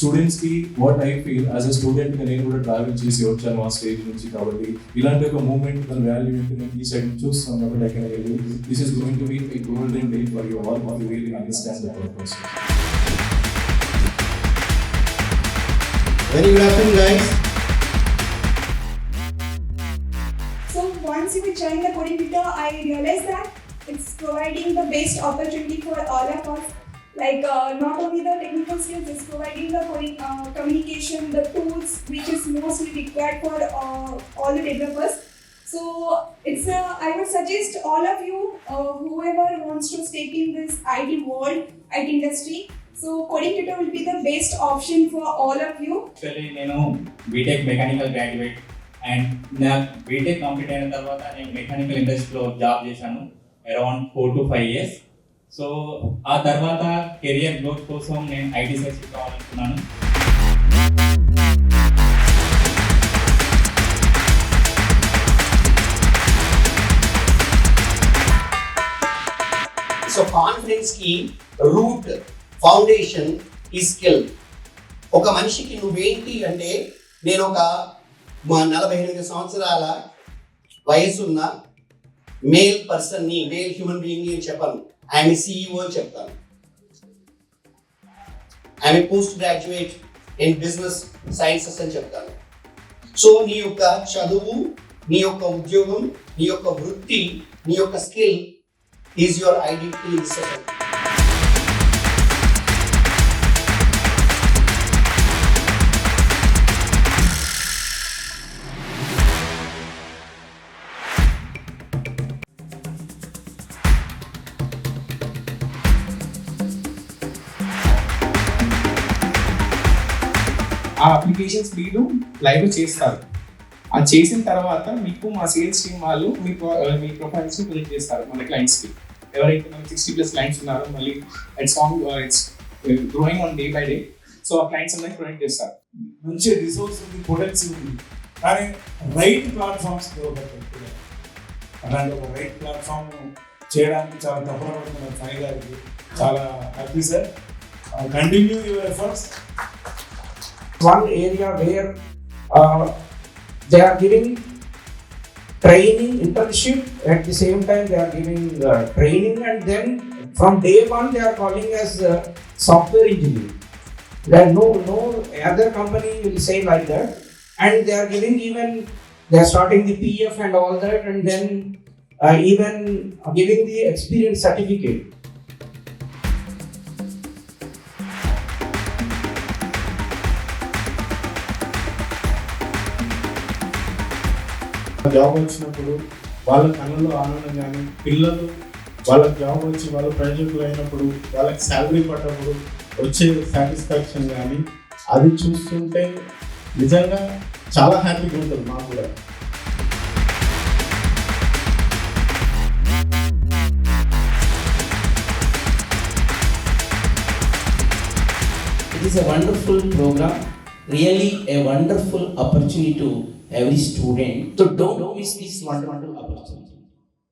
Students కి what I feel as a student గా నేను కూడా ట్రావెల్ చేసి వచ్చాను ఆ స్టేజ్ నుంచి. కాబట్టి ఇలాంటి ఒక మూమెంట్ దాని వాల్యూ ఏంటి నేను ఈ సైడ్ చూస్తాను. కాబట్టి I can tell you this is going to be a golden day for you all who really understand the purpose. Very good afternoon, guys. So once you join the Coding Tutor, I realized that it's providing the best opportunity for all of us. Like not only the technical skills, it's providing the coding, communication, the tools which is mostly required for all the developers. So it's I would suggest all of you, whoever wants to stake in this IT world, IT industry. So Coding Tutor will be the best option for all of you. Actually, నేను BTech mechanical graduate and నా BTech complete అయిన తర్వాత నేను mechanical ఇండస్ట్రీలో job చేశాను around 4 to 5 years. So ఆ తర్వాత career growth కోసం నేను ఐటీ సెక్టర్ కావాలనుకున్నాను. సో కాన్ఫిడెన్స్ కి రూట్ ఫౌండేషన్ ఈ స్కిల్. ఒక మనిషికి నువ్వేంటి అంటే, నేను ఒక 48 సంవత్సరాల వయసున్న మేల్ పర్సన్ని, మేల్ హ్యూమన్ బీయింగ్ అని చెప్పను. ఐఎమ్ CEO అని చెప్తాను. I'm post graduate in business sciences అని చెప్తాను. సో నీ యొక్క చదువు, నీ యొక్క ఉద్యోగం, నీ యొక్క వృత్తి, నీ యొక్క skill is your identity in society. ఆ అప్లికేషన్స్ మీరు లైవ్ చేస్తారు. ఆ చేసిన తర్వాత మీకు మా సేల్స్ టీమ్ వాళ్ళు మీ ప్రొఫైల్స్ ప్రజెంట్ చేస్తారు మన క్లయింట్స్కి. ఎవరైతే మనకి 60+ క్లయింట్స్ ఉన్నారో, మళ్ళీ it's growing on day by day. So ఆ క్లయింట్స్ అందరికి ప్రొవైడ్ చేస్తారు. మంచి రిసోర్స్ ఉంది, పొటెన్సీ ఉంది, కానీ రైట్ ప్లాట్ఫామ్స్ దొరకట్లేదు. అలాంటి ఒక రైట్ ప్లాట్ఫామ్ చేయడానికి చాలా తపన పడుతున్నారు సాయి గారికి. చాలా happy sir. Continue your efforts. One area where they are giving training, internship, at the same time they are giving training, and then from day one they are calling as software engineer. There no other company will say like that, and they are giving even, they are starting the PF and all that, and then even giving the experience certificate. Job వచ్చినప్పుడు వాళ్ళ కళ్ళలో ఆనందం కానీ, పిల్లలు వాళ్ళకి job వచ్చి వాళ్ళ ప్రయోజకులు అయినప్పుడు వాళ్ళకి శాలరీ పడ్డప్పుడు వచ్చే సాటిస్ఫాక్షన్ కానీ, అది చూస్తుంటే నిజంగా చాలా హ్యాపీగా ఉంటుంది మాకు కూడా. It is a wonderful program, really a wonderful opportunity to every student. So don't miss this wonderful opportunity.